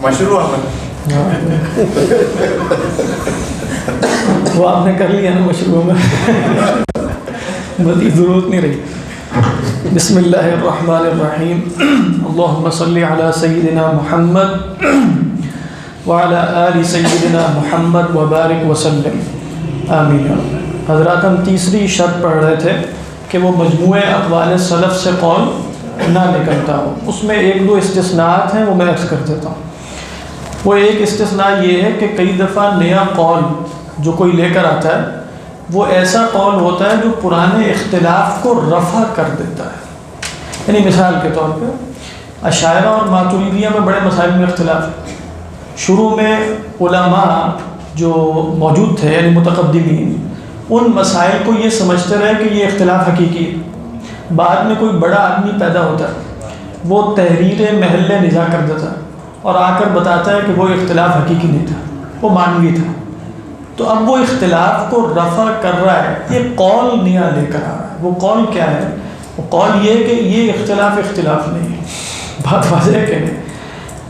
مشروع عمل وہ آپ نے کر لیا نا مشروع میں، مزید ضرورت نہیں رہی. بسم اللہ الرحمن الرحیم. اللہم صلی علی سیدنا محمد وعلی آل سیدنا محمد وبارک وسلم آمین. حضرات ہم تیسری شرط پڑھ رہے تھے کہ وہ مجموعہ اقوال سلف سے قول نہ نکلتا ہو. اس میں ایک دو استثناءات ہیں، وہ میں عرض کر دیتا ہوں. وہ ایک استثناء یہ ہے کہ کئی دفعہ نیا قول جو کوئی لے کر آتا ہے وہ ایسا قول ہوتا ہے جو پرانے اختلاف کو رفع کر دیتا ہے. یعنی مثال کے طور پہ اشاعرہ اور ماتریدیہ میں بڑے مسائل میں اختلاف ہے. شروع میں علماء جو موجود تھے یعنی متقدمین ان مسائل کو یہ سمجھتے رہے کہ یہ اختلاف حقیقی ہے. بعد میں کوئی بڑا آدمی پیدا ہوتا ہے، وہ تحریر محل نزاع کر دیتا ہے اور آ کر بتاتا ہے کہ وہ اختلاف حقیقی نہیں تھا، وہ مانوی تھا. تو اب وہ اختلاف کو رفع کر رہا ہے، یہ قول نیا لے کر آ رہا ہے. وہ قول کیا ہے؟ وہ قول یہ ہے کہ یہ اختلاف نہیں ہے. بات واضح ہے کہ نہیں؟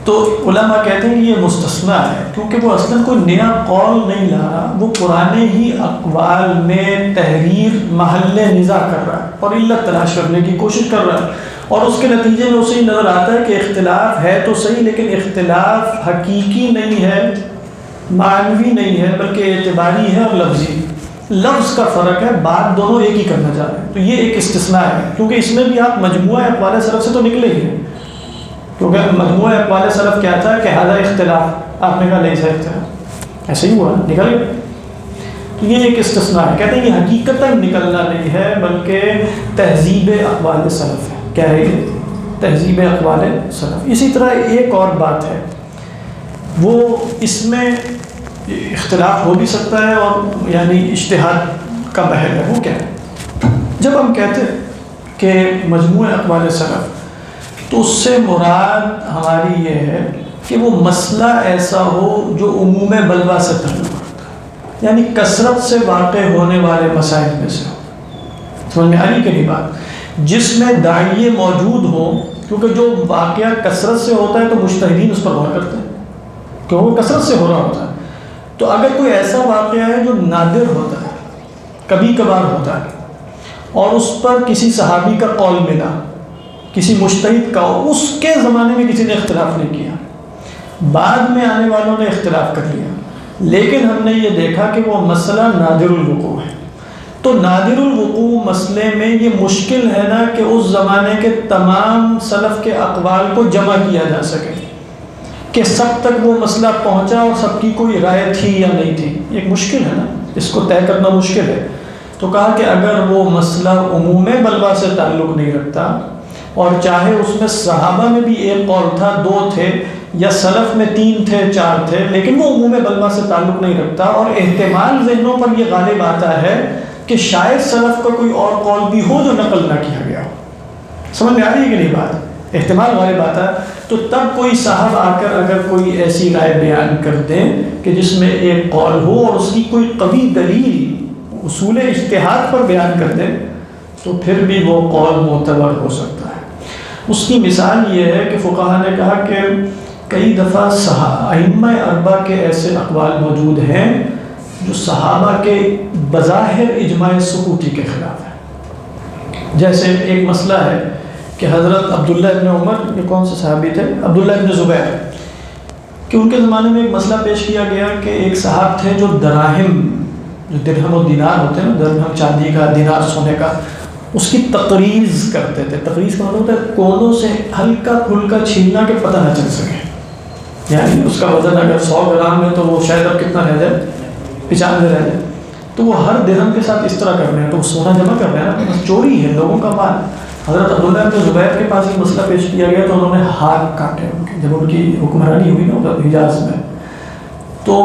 تو علماء کہتے ہیں کہ یہ مستثنیٰ ہے کیونکہ وہ اصلاً کوئی نیا قول نہیں لا رہا، وہ پرانے ہی اقوال میں تحریر محل نزاع کر رہا ہے اور علت تلاش کرنے کی کوشش کر رہا ہے، اور اس کے نتیجے میں اسے نظر آتا ہے کہ اختلاف ہے تو صحیح لیکن اختلاف حقیقی نہیں ہے، معنوی نہیں ہے، بلکہ اعتباری ہے اور لفظی. لفظ کا فرق ہے، بات دونوں ایک ہی کرنا چاہ رہے ہیں. تو یہ ایک استثناء ہے کیونکہ اس میں بھی آپ مجموعہ اقوال سلف سے تو نکلے ہی ہیں، کیونکہ مجموعہ اقوال سلف کیا تھا کہ ہذا اختلاف، آپ نے کہا نہیں سا اختلاف، ایسے ہی ہوا نکل گیا. تو یہ ایک استثناء ہے. کہتے ہیں یہ حقیقتاً نکلنا نہیں ہے بلکہ تہذیب اقوال سلف ہے. کیا ہے یہ؟ تہذیب اقوال سلف. اسی طرح ایک اور بات ہے، وہ اس میں اختلاف ہو بھی سکتا ہے اور یعنی اجتہاد کا محل ہے. وہ کیا ہے؟ جب ہم کہتے ہیں کہ مجموعہ اقوال سلف تو اس سے مراد ہماری یہ ہے کہ وہ مسئلہ ایسا ہو جو عموم بلوہ سے تعلق رکھتا ہے، یعنی کثرت سے واقع ہونے والے مسائل میں سے ہو. سمجھ میں آ رہی کہ نہیں بات؟ جس میں داعیے موجود ہوں، کیونکہ جو واقعہ کثرت سے ہوتا ہے تو مجتہدین اس پر غور کرتے ہیں کیونکہ وہ کثرت سے ہو رہا ہوتا ہے. تو اگر کوئی ایسا واقعہ ہے جو نادر ہوتا ہے، کبھی کبھار ہوتا ہے، اور اس پر کسی صحابی کا قول ملا، کسی مجتہد کا، اس کے زمانے میں کسی نے اختلاف نہیں کیا، بعد میں آنے والوں نے اختلاف کر لیا، لیکن ہم نے یہ دیکھا کہ وہ مسئلہ نادر الوقوع ہے. تو نادر الوقوع مسئلے میں یہ مشکل ہے نا کہ اس زمانے کے تمام سلف کے اقوال کو جمع کیا جا سکے کہ سب تک وہ مسئلہ پہنچا اور سب کی کوئی رائے تھی یا نہیں تھی. ایک مشکل ہے نا، اس کو طے کرنا مشکل ہے. تو کہا کہ اگر وہ مسئلہ عموم بلوہ سے تعلق نہیں رکھتا اور چاہے اس میں صحابہ میں بھی ایک قول تھا، دو تھے، یا سلف میں 3 تھے 4 تھے، لیکن وہ عموم بلوہ سے تعلق نہیں رکھتا اور احتمال ذہنوں پر یہ غالب آتا ہے کہ شاید سلف کا کوئی اور قول بھی ہو جو نقل نہ کیا گیا ہو. سمجھ میں آ رہی ہے کہ نہیں بات؟ احتمال غالب آتا ہے. تو تب کوئی صاحب آ کر اگر کوئی ایسی رائے بیان کر دیں کہ جس میں ایک قول ہو اور اس کی کوئی قوی دلیل اصول اجتہاد پر بیان کر دیں تو پھر بھی وہ قول معتبر ہو سکتا ہے. اس کی مثال یہ ہے کہ فقہا نے کہا کہ کئی دفعہ ائمہ اربع کے ایسے اقوال موجود ہیں جو صحابہ کے بظاہر اجماع سکوتی کے خلاف ہے. جیسے ایک مسئلہ ہے کہ حضرت عبداللہ ابن عمر، یہ کون سے صحابی تھے؟ عبداللہ ابن زبیر، کہ ان کے زمانے میں ایک مسئلہ پیش کیا گیا کہ ایک صاحب تھے جو دراہم، جو درہم و دینار ہوتے ہیں نا، درہم چاندی کا، دینار سونے کا، اس کی تقریض کرتے تھے. تقریض کا مطلب ہوتا ہے کونوں سے ہلکا پھلکا چھیننا کہ پتہ نہ چل سکے. یعنی اس کا وزن اگر 100 گرام ہے تو وہ شاید اب کتنا رہ جائے، 95 رہ جائے. تو وہ ہر درہم کے ساتھ اس طرح کر رہے ہیں، تو وہ سونا جمع کر رہے ہیں نا، چوری ہے لوگوں کا مال. حضرت عبداللہ بن زبیر کے پاس ایک مسئلہ پیش کیا گیا تو انہوں نے ہاتھ کاٹے ان کے، جب ان کی حکمرانی ہوئی نا حجاز میں. تو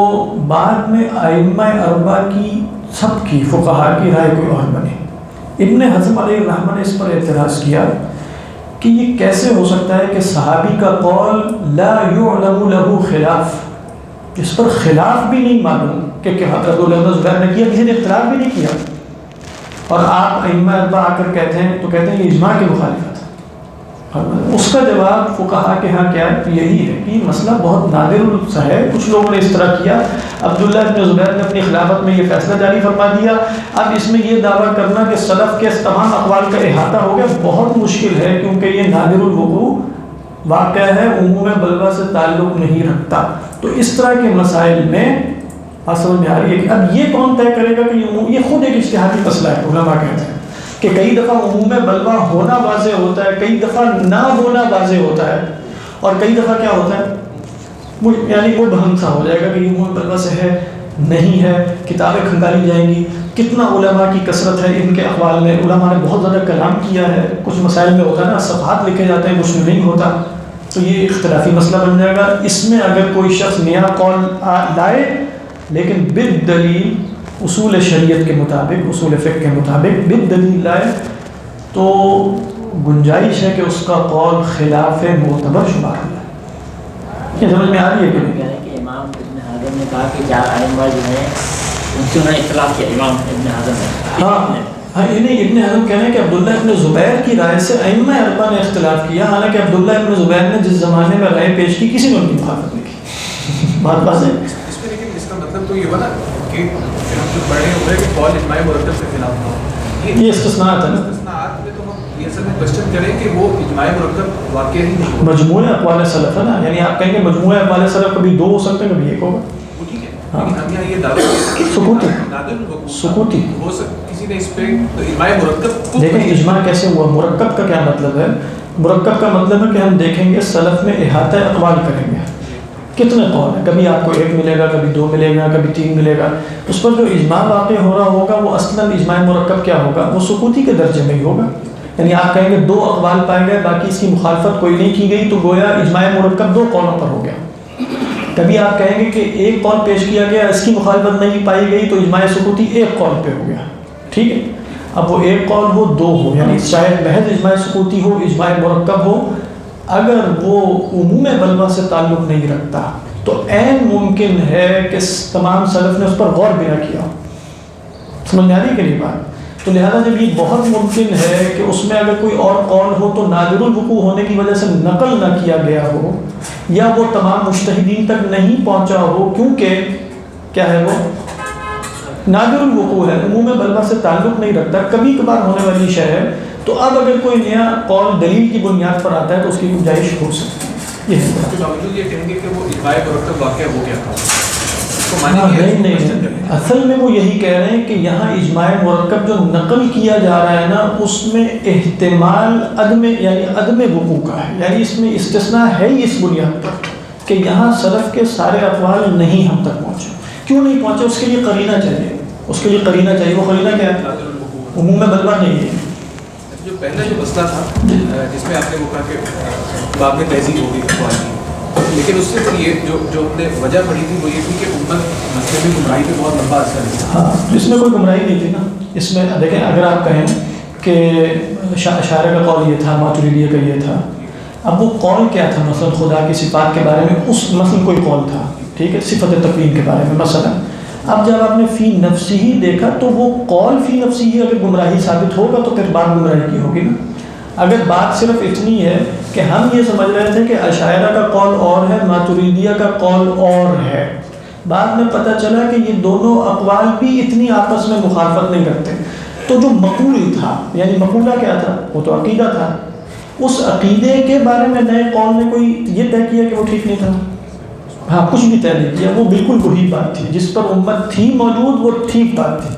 بعد میں ائمہ اربع کی، سب کی فقہا کی رائے کوئی اور بنی. ابن حزم علیہ الرحمہ نے اس پر اعتراض کیا کہ یہ کیسے ہو سکتا ہے کہ صحابی کا قول لا یعلم له خلاف، اس پر خلاف بھی نہیں معلوم کہ حضرت عبداللہ بن زبیر نے کیا، کسی نے اختلاف بھی نہیں کیا، اور آپ ائمہ اربع آ کر کہتے ہیں تو کہتے ہیں یہ اجماع کی مخالفت ہے. اس کا جواب فقہا کے ہاں کیا ہے؟ یہی ہے کہ مسئلہ بہت نادر سا ہے. کچھ لوگوں نے اس طرح کیا. عبداللہ ابن زبیر نے اپنی خلافت میں یہ فیصلہ جاری فرما دیا. اب اس میں یہ دعویٰ کرنا کہ سلف کے تمام اقوال کا احاطہ ہو گیا بہت مشکل ہے، کیونکہ یہ نادر الوقوع واقعہ ہے، عموم بلوہ سے تعلق نہیں رکھتا. تو اس طرح کے مسائل میں سمجھ میں آ رہی ہے کہ اب یہ کون طے کرے گا کہ یہ خود ایک اجتہادی مسئلہ ہے. علماء کہتے ہیں کہ کئی دفعہ عموم بلوہ ہونا واضح ہوتا ہے، کئی دفعہ نہ ہونا واضح ہوتا ہے، اور کئی دفعہ کیا ہوتا ہے یعنی وہ بہم سا ہو جائے گا کہ یہ عموم بلوہ سے ہے نہیں ہے، کتابیں کھنگالی جائیں گی. کتنا علماء کی کثرت ہے ان کے اقوال میں، علماء نے بہت زیادہ کلام کیا ہے. کچھ مسائل میں ہوتا ہے نا صفحات لکھے جاتے ہیں، کچھ میں نہیں ہوتا، تو یہ اختلافی مسئلہ بن جائے گا. اس میں اگر کوئی شخص نیا قول لائے لیکن بالدلیل اصول شریعت کے مطابق، اصول فقہ کے مطابق بالدلیل لائے، تو گنجائش ہے کہ اس کا قول خلاف معتبر شمار ہو جائے. یہ سمجھ میں آ رہی ہے کہ نہیں؟ کہ امام ابن حزم نے کہا کہ 4 ائمہ جو ہیں ان سے انہیں اختلاف کیا. امام ابن حزم نے ہاں انہیں ابن حزم کہنے کہ عبداللہ ابن زبیر کی رائے سے ائمہ اربعہ نے اختلاف کیا، حالانکہ عبداللہ ابن زبیر نے جس زمانے میں رائے پیش کی کسی نے ان کی مخالفت نہیں کی. بات واضح ہے. لیکن اس کا مطلب تو یہ ہوا نا کہ ہم جو پڑھے ہوئے کہ قول اجماع مرتب کے خلاف نہ ہو. یہ استثناءات ہے نا. استثناءات میں تو ہم یہ اصل میں کوشچن کریں کہ وہ اجماع مرتب واقع ہی نہیں ہو. مجموعہ اقوال سلف ہے نا، یعنی آپ کہیں گے مجموعہ اقوال سلف کبھی 2 ہو سکتے ہیں کبھی 1 ہوگا. وہ ٹھیک ہے، لیکن ہم یہاں یہ دعویٰ سکوتی سکوتی ہو سکتا کسی نے اس پہ اجماع مرکب. دیکھیں اجماع کیسے ہوا، مرکب کا کیا مطلب ہے؟ مرکب کا مطلب ہے کہ ہم دیکھیں گے سلف میں احاطہ اقوال کریں گے کتنے قول ہیں، کبھی آپ کو 1 ملے گا، کبھی 2 ملے گا، کبھی 3 ملے گا. اس پر جو اجماع واقع ہو رہا ہوگا وہ اصلاً اجماع مرکب کیا ہوگا، وہ سکوتی کے درجے میں ہی ہوگا. یعنی آپ کہیں گے 2 اقوال پائے گئے، باقی اس کی مخالفت کوئی نہیں کی گئی، تو گویا اجماع مرکب 2 قولوں پر ہو گیا. کبھی آپ کہیں گے کہ 1 قول پیش کیا گیا، اس کی مخالفت نہیں پائی گئی، تو اجماع سکوتی 1 قول پہ ہو گیا. ٹھیک ہے. اب وہ 1 قول ہو 2 ہو، یعنی شاید محض اجماع سکوتی ہو، اجماع مرکب ہو، اگر وہ عموم بلوہ سے تعلق نہیں رکھتا تو عین ممکن ہے کہ تمام سلف نے اس پر غور بھی نہ کیا. سمجھ میں آ رہی کہ نہیں بات؟ تو لہذا جب یہ بہت ممکن ہے کہ اس میں اگر کوئی اور قول ہو تو نادر الوقوع ہونے کی وجہ سے نقل نہ کیا گیا ہو، یا وہ تمام مجتہدین تک نہیں پہنچا ہو، کیونکہ کیا ہے وہ نادر الوقوع ہے، عموم بلوہ سے تعلق نہیں رکھتا، کبھی کبھار ہونے والی شے ہے. تو اب اگر کوئی نیا قول دلیل کی بنیاد پر آتا ہے تو اس کی گنجائش ہو سکتی ہے. اس کے باوجود یہ کہیں گے کہ وہ اجماع مرتب واقع ہو گیا تھا. نہیں، اصل میں وہ یہی کہہ رہے ہیں کہ یہاں اجماع مرکب جو نقل کیا جا رہا ہے نا، اس میں احتمال عدم وقوع کا ہے. یعنی اس میں استثناء ہے ہی اس بنیاد پر کہ یہاں سلف کے سارے اقوال نہیں ہم تک پہنچے. کیوں نہیں پہنچے؟ اس کے لیے قرینہ چاہیے. اس کے لیے قرینہ چاہیے. وہ قرینہ کیا ہے؟ عموم بلوہ نہیں ہے. جو پہلا جو مسئلہ تھا جس میں آپ نے وہ کہا کہ باب میں تہذیب ہوگی اقوال کی، لیکن اس سے پھر یہ جو ہم نے وجہ پڑھی تھی وہ یہ تھی کہ امت مسئلے میں گمراہی پہ بہت لمبا اثر ہے. ہاں، اس میں کوئی گمراہی نہیں تھی نا. اس میں دیکھیں اگر آپ کہیں کہ اشاعرہ کا قول یہ تھا، ماتریدیہ کا یہ تھا، اب وہ قول کیا تھا؟ مثلا خدا کی صفات کے بارے میں اس مثلا کوئی قول تھا، ٹھیک ہے، صفت تکوین کے بارے میں مثلا. اب جب آپ نے فی نفسی ہی دیکھا تو وہ قول فی نفسی ہی اگر گمراہی ثابت ہوگا تو پھر بات گمراہی کی ہوگی نا. اگر بات صرف اتنی ہے کہ ہم یہ سمجھ رہے تھے کہ اشاعرہ کا قول اور ہے، ماتریدیہ کا قول اور ہے، بعد میں پتہ چلا کہ یہ دونوں اقوال بھی اتنی آپس میں مخالفت نہیں کرتے، تو جو مقول تھا، یعنی مقولہ کیا تھا؟ وہ تو عقیدہ تھا. اس عقیدے کے بارے میں نئے قول نے کوئی یہ طے کیا کہ وہ ٹھیک نہیں تھا؟ ہاں، کچھ بھی طے نہیں کیا، وہ بالکل وہی بات تھی جس پر امت تھی موجود، وہ ٹھیک بات تھی.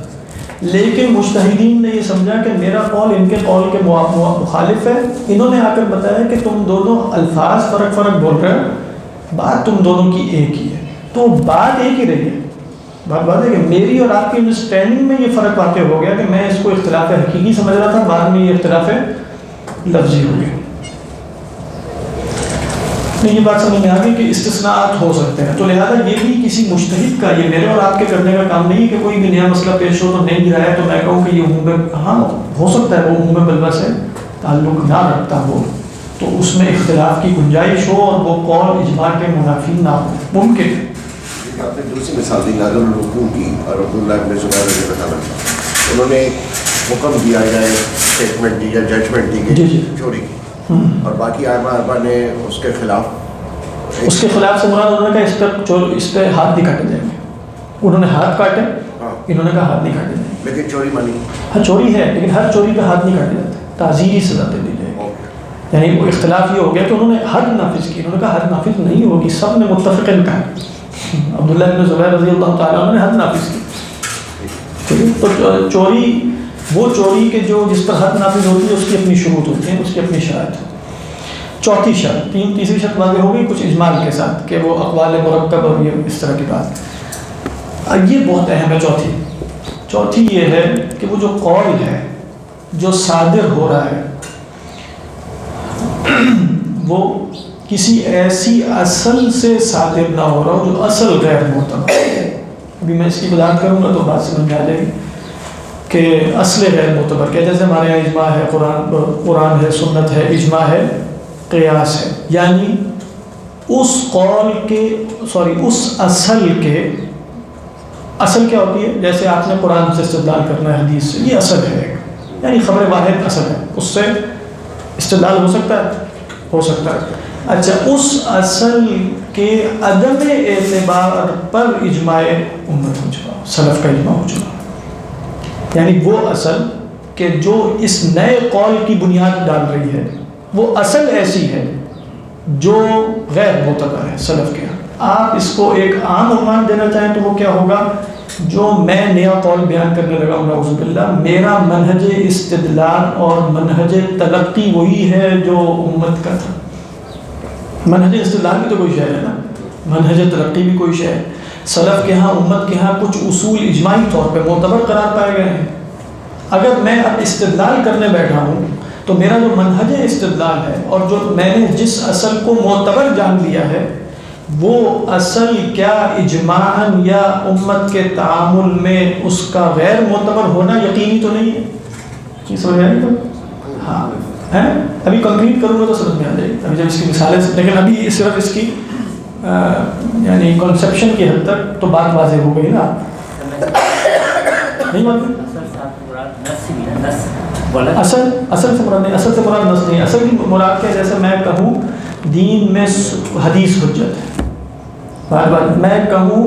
لیکن مجتہدین نے یہ سمجھا کہ میرا قول ان کے قول کے مخالف ہے. انہوں نے آ کر بتایا کہ تم دونوں الفاظ فرق بول رہے ہو، بات تم دونوں کی ایک ہی ہے. تو بات ایک ہی رہی ہے. بات ہے کہ میری اور آپ کی انڈرسٹینڈنگ میں یہ فرق واقع ہو گیا کہ میں اس کو اختلاف حقیقی سمجھ رہا تھا، بعد میں یہ اختلاف لفظی ہو گیا. یہ بات سمجھ میں آ گئی کہ استثناءات ہو سکتے ہیں. تو لہذا یہ بھی کسی مجتہد کا، یہ میرے اور آپ کے کرنے کا کام نہیں کہ کوئی بھی نیا مسئلہ پیش ہو تو نہیں گرایا تو میں کہوں کہ یہ عموم، ہاں ہو سکتا ہے وہ عموم بلوہ سے تعلق نہ رکھتا ہو تو اس میں اختلاف کی گنجائش ہو اور وہ قول اجماع کے منافی نہ ہو، ممکن ہے. آپ نے دوسری مثال دی نادر الوقوع کی اور عبداللہ ابن زبیر رضی اللہ عنہ، انہوں نے حکم دیا جائے، اسٹیٹمنٹ دی یا ججمنٹ دی کہ چوری کی، اور باقی آئمہ اربعہ نے اس کے خلاف سے مراد انہوں نے کہا اس پہ ہاتھ نہیں کاٹے جائیں گے. انہوں نے ہاتھ کاٹے, انہوں نے کہا ہاتھ نہیں کاٹے جائیں گے. لیکن چوری مانی ہاں چوری ہے, لیکن ہر چوری پہ ہاتھ نہیں کاٹے جاتے, تعزیری سزا دے دی جائے گی. یعنی وہ اختلاف یہ ہو گیا کہ انہوں نے حد نافذ کی, انہوں نے کہا حد نافذ نہیں ہوگی, سب نے متفقاً کہا. عبداللہ بن زبیر رضی اللہ تعالیٰ عنہ نے حد نافذ کی. تو چوری وہ چوری کے جو جس پر حد نافذ ہوتی ہے اس کی اپنی شروط ہوتی ہیں, اس کی اپنی شرائط ہوتی ہے. چوتھی شرط, تیسری شرط واضح ہو گئی کچھ اجمال کے ساتھ کہ وہ اقوال مرکب اور یہ اس طرح کی بات. یہ بہت اہم ہے. چوتھی یہ ہے کہ وہ جو قول ہے جو صادر ہو رہا ہے وہ کسی ایسی اصل سے صادر نہ ہو رہا ہو جو اصل غیر معتبر. ابھی میں اس کی وضاحت کروں گا تو بات سمجھ میں آ جائے گی کہ اصل غیر معتبر کیا, جیسے ہمارے یہاں اجماع ہے, قرآن ہے, سنت ہے, اجماع ہے, قیاس ہے. یعنی اس قول کے اس اصل کے, اصل کیا ہوتی ہے, جیسے آپ نے قرآن سے استدلال کرنا ہے, حدیث سے, یہ اصل ہے. یعنی خبر واحد اصل ہے, اس سے استدلال ہو سکتا ہے. اچھا, اس اصل کے عدم اعتبار پر اجماع امت ہو چکا, سلف کا اجماع ہو چکا. یعنی وہ اصل کہ جو اس نئے قول کی بنیاد ڈال رہی ہے وہ اصل ایسی ہے جو غیر معتبر ہے سلف کے. آپ اس کو ایک عام عنوان دینا چاہیں تو وہ کیا ہوگا, جو میں نیا قول بیان کرنے لگا ہوں نعوذ باللہ, میرا منہج استدلال اور منہج تلقی وہی ہے جو امت کا تھا. منہج استدلال بھی تو کوئی شے ہے نا, منہج تلقی بھی کوئی شے ہے. سلف کے ہاں, امت کے ہاں کچھ اصول اجماعی طور پہ معتبر قرار پائے گئے ہیں. اگر میں اب استدلال کرنے بیٹھا ہوں تو میرا جو منہج استدلال ہے اور جو میں نے جس اصل کو معتبر جان لیا ہے وہ اصل کیا اجماعاً یا امت کے تعامل میں اس کا غیر معتبر ہونا یقینی تو نہیں ہے. یہ سمجھ آئی تو ہاں ہے, ابھی کنکریٹ کروں گا تو سمجھ میں آ جائے گی. ابھی جب اس کی مثالیں, لیکن ابھی صرف اس کی یعنی کنسیپشن کی حد تک تو بات واضح ہو گئی نا. نہیں بات اصل سے مراد نہیں, اصل سے مراد نص نہیں. اصل کی مراد کیا, جیسے میں کہوں دین میں حدیث حجت ہے, بار بار میں کہوں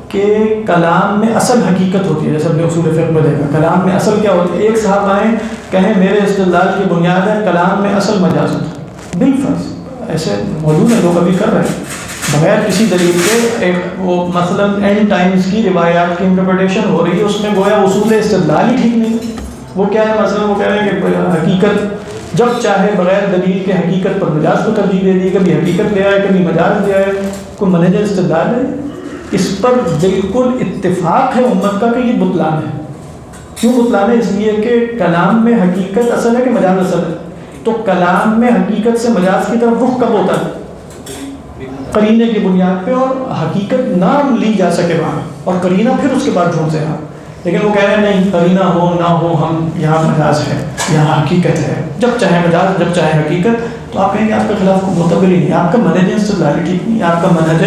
کہ کلام میں اصل حقیقت ہوتی ہے, جیسے اپنے اصول فقہ میں دیکھا کلام میں اصل کیا ہوتی ہے. ایک صاحب آئیں کہیں میرے استدلال کی بنیاد ہے کلام میں اصل مجاز ہوتا ہے. بالفرض ایسے موجود ہیں, لوگ ابھی کر رہے ہیں بغیر کسی دلیل کے. وہ مثلا اینڈ ٹائمز کی روایات کی انٹرپریٹیشن ہو رہی ہے, اس میں گویا اصول استدلال ہی ٹھیک نہیں. وہ کیا ہے, مثلا وہ کہہ رہے ہیں کہ حقیقت جب چاہے بغیر دلیل کے حقیقت پر مجاز کو ترجیح دے دی, کبھی حقیقت لے آئے کبھی مجاز لے آئے. کوئی منہج استدلال ہے اس پر بالکل اتفاق ہے امت کا کہ یہ بطلان ہے. کیوں بطلان ہے؟ اس لیے کہ کلام میں حقیقت اصل ہے کہ مجاز اصل ہے. تو کلام میں حقیقت سے مجاز کی طرف رخ کب ہوتا ہے؟ قرینے کی بنیاد پہ, اور حقیقت نہ لی جا سکے وہاں, اور قرینہ پھر اس کے بعد ڈھونڈ سے ہاں. لیکن وہ کہہ رہے ہیں نہیں, قرینہ ہو نہ ہو, ہم یہاں مجاز ہے, یہاں حقیقت ہے. جب چاہے مجاز, جب چاہے حقیقت. تو آپ کہیں گے آپ کے خلاف معتبر ہی نہیں, آپ کا منہج استدلالی ٹھیک نہیں, آپ کا منہج